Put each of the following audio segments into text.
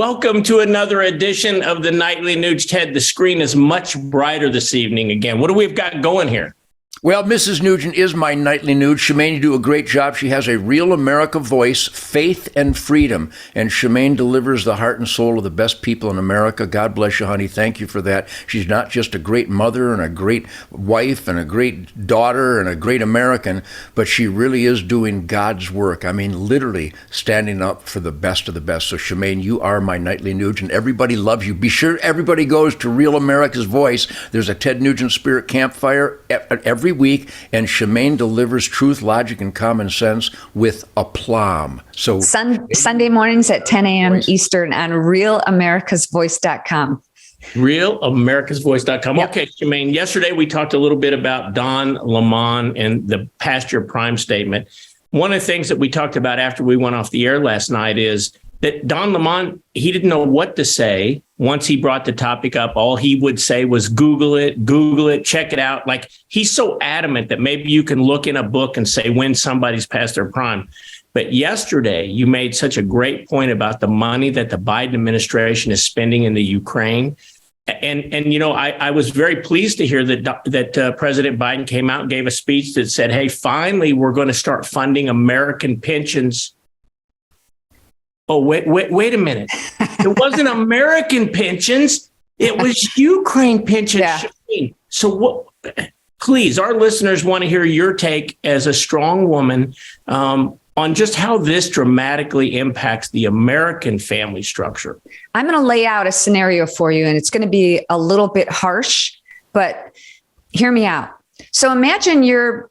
Welcome to another edition of the Nightly Nuge. Ted, the screen is much brighter this evening again. What do we've got going here? Well, Mrs. Nugent is my Nightly Nuge. Shemane, you do a great job. She has a real America voice, faith and freedom. And Shemane delivers the heart and soul of the best people in America. God bless you, honey. Thank you for that. She's not just a great mother and a great wife and a great daughter and a great American, but she really is doing God's work. I mean, literally standing up for the best of the best. So, Shemane, you are my Nightly Nuge, and everybody loves you. Be sure everybody goes to Real America's Voice. There's a Ted Nugent Spirit Campfire every week, and Shemane delivers truth, logic, and common sense with aplomb. So Sunday mornings at 10 a.m. Eastern on realamericasvoice.com. Realamericasvoice.com. Yep. Okay, Shemane, yesterday we talked a little bit about Don Lemon and the past your prime statement. One of the things that we talked about after we went off the air last night is that Don Lemon, he didn't know what to say. Once he brought the topic up, all he would say was Google it, check it out. Like, he's so adamant that maybe you can look in a book and say when somebody's past their prime. But yesterday, you made such a great point about the money that the Biden administration is spending in the Ukraine. And you know, I was very pleased to hear that President Biden came out and gave a speech that said, hey, finally, we're going to start funding American pensions. Oh, wait a minute. It wasn't American pensions. It was Ukraine pensions. Yeah. So what, please, our listeners want to hear your take as a strong woman on just how this dramatically impacts the American family structure. I'm going to lay out a scenario for you, and it's going to be a little bit harsh, but hear me out. So imagine you're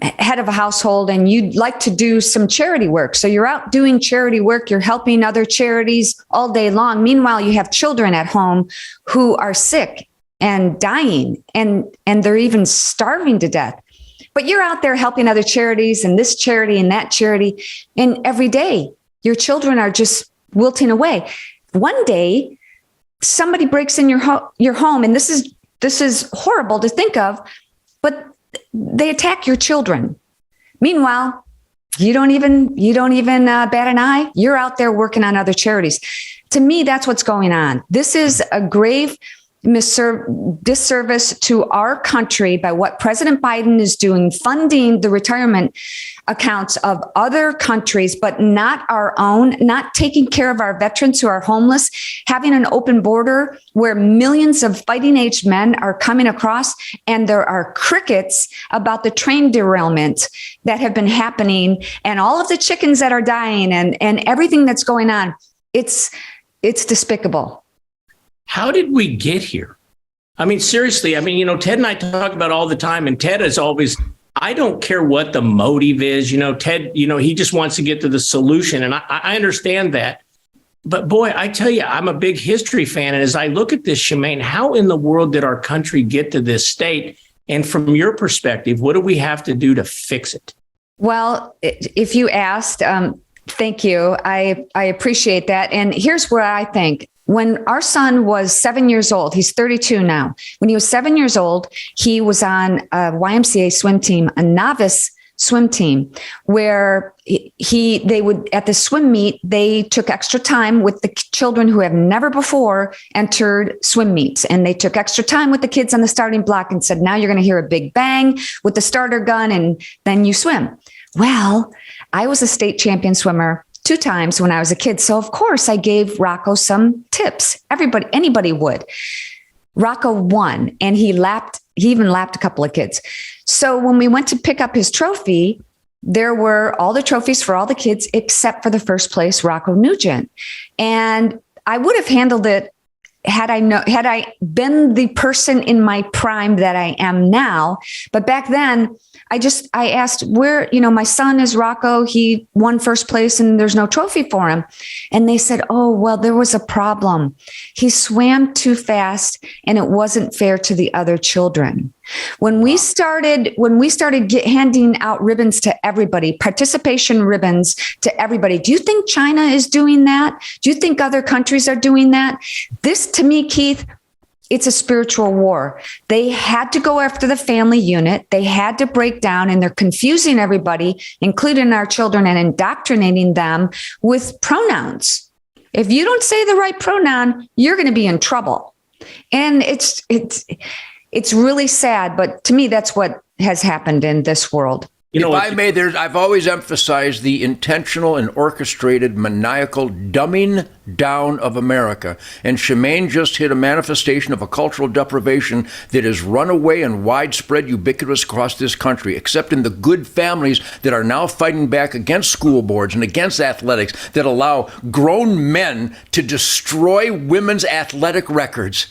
head of a household and you'd like to do some charity work. So you're out doing charity work. You're helping other charities all day long. Meanwhile, you have children at home who are sick and dying, and they're even starving to death. But you're out there helping other charities and this charity and that charity. And every day your children are just wilting away. One day somebody breaks in your home, and this is horrible to think of, but they attack your children. Meanwhile, you don't even bat an eye. You're out there working on other charities. To me, that's what's going on. This is a grave disservice to our country by what President Biden is doing, funding the retirement accounts of other countries, but not our own, not taking care of our veterans who are homeless, having an open border where millions of fighting age men are coming across, and there are crickets about the train derailment that have been happening and all of the chickens that are dying and everything that's going on. It's despicable. How did we get here? I mean, seriously, I mean, you know, Ted and I talk about all the time, and Ted is always, I don't care what the motive is, you know, Ted, you know, he just wants to get to the solution. And I understand that. But boy, I tell you, I'm a big history fan. And as I look at this, Shemane, how in the world did our country get to this state? And from your perspective, what do we have to do to fix it? Well, if you asked, thank you. I appreciate that. And here's where I think. When our son was 7 years old, he's 32 now. When he was 7 years old, he was on a YMCA swim team, a novice swim team, where they would, at the swim meet, they took extra time with the children who have never before entered swim meets. And they took extra time with the kids on the starting block and said, now you're going to hear a big bang with the starter gun, and then you swim. Well, I was a state champion swimmer 2 times when I was a kid. So of course I gave Rocco some tips. Anybody would. Rocco won, and he even lapped a couple of kids. So when we went to pick up his trophy, there were all the trophies for all the kids except for the first place, Rocco Nugent. And I would have handled it had I been the person in my prime that I am now. But back then, I asked where, you know, my son is Rocco. He won first place and there's no trophy for him. And they said, oh, well, there was a problem. He swam too fast and it wasn't fair to the other children. When we started handing out ribbons to everybody, participation ribbons to everybody, do you think China is doing that? Do you think other countries are doing that? This, to me, Keith, it's a spiritual war. They had to go after the family unit. They had to break down, and they're confusing everybody, including our children, and indoctrinating them with pronouns. If you don't say the right pronoun, you're going to be in trouble. And it's really sad, but to me, that's what has happened in this world. If I may, I've always emphasized the intentional and orchestrated maniacal dumbing down of America. And Shemane just hit a manifestation of a cultural deprivation that is runaway and widespread, ubiquitous across this country, except in the good families that are now fighting back against school boards and against athletics that allow grown men to destroy women's athletic records.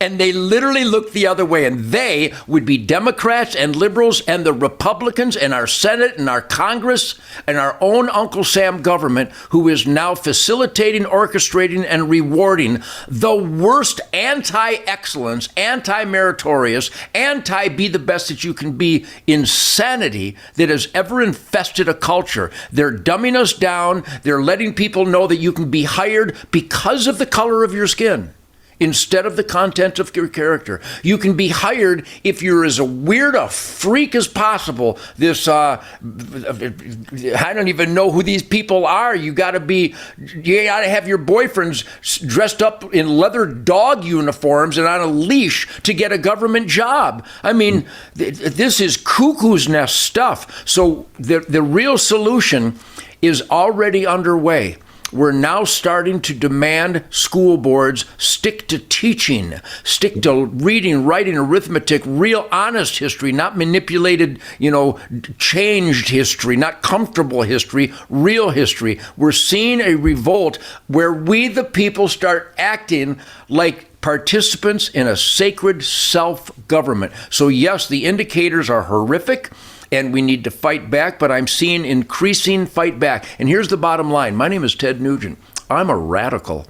And they literally look the other way. And they would be Democrats and liberals and the Republicans and our Senate and our Congress and our own Uncle Sam government, who is now facilitating, orchestrating, and rewarding the worst anti-excellence, anti-meritorious, anti-be the best that you can be insanity that has ever infested a culture. They're dumbing us down. They're letting people know that you can be hired because of the color of your skin, instead of the content of your character. You can be hired if you're as weird a freak as possible. I don't even know who these people are. You got to have your boyfriends dressed up in leather dog uniforms and on a leash to get a government job. I mean, this is cuckoo's nest stuff. So the real solution is already underway. We're now starting to demand school boards stick to teaching, stick to reading, writing, arithmetic, real honest history, not manipulated, changed history, not comfortable history, real history. We're seeing a revolt where we, the people, start acting like participants in a sacred self-government. So yes, the indicators are horrific, and we need to fight back, but I'm seeing increasing fight back. And here's the bottom line. My name is Ted Nugent. I'm a radical.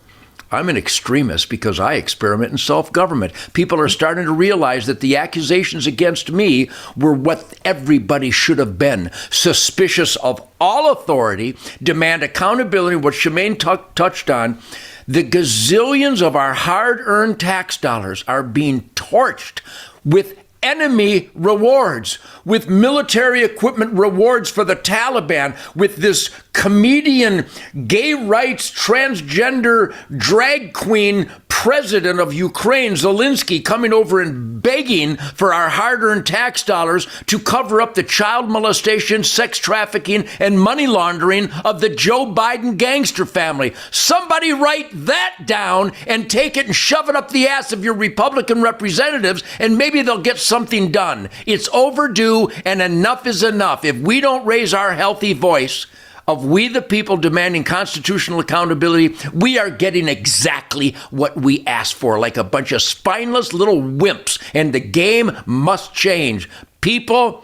I'm an extremist because I experiment in self-government. People are starting to realize that the accusations against me were what everybody should have been. Suspicious of all authority, demand accountability, what Shemane touched on. The gazillions of our hard-earned tax dollars are being torched with enemy rewards, with military equipment rewards for the Taliban, with this comedian, gay rights, transgender drag queen president of Ukraine, Zelensky, coming over and begging for our hard-earned tax dollars to cover up the child molestation, sex trafficking, and money laundering of the Joe Biden gangster family. Somebody write that down and take it and shove it up the ass of your Republican representatives, and maybe they'll get something done. It's overdue, and enough is enough. If we don't raise our healthy voice of we the people demanding constitutional accountability, we are getting exactly what we asked for, like a bunch of spineless little wimps, and the game must change. People,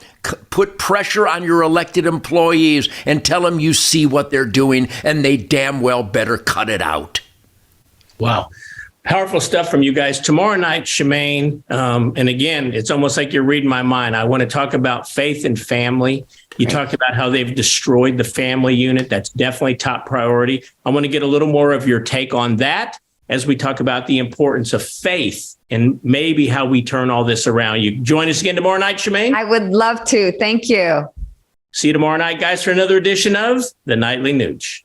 put pressure on your elected employees and tell them you see what they're doing, and they damn well better cut it out. Wow. Powerful stuff from you guys. Tomorrow night, Shemane, and again, it's almost like you're reading my mind. I want to talk about faith and family. You talked about how they've destroyed the family unit. That's definitely top priority. I want to get a little more of your take on that as we talk about the importance of faith and maybe how we turn all this around. You join us again tomorrow night, Shemane? I would love to. Thank you. See you tomorrow night, guys, for another edition of the Nightly Nuge.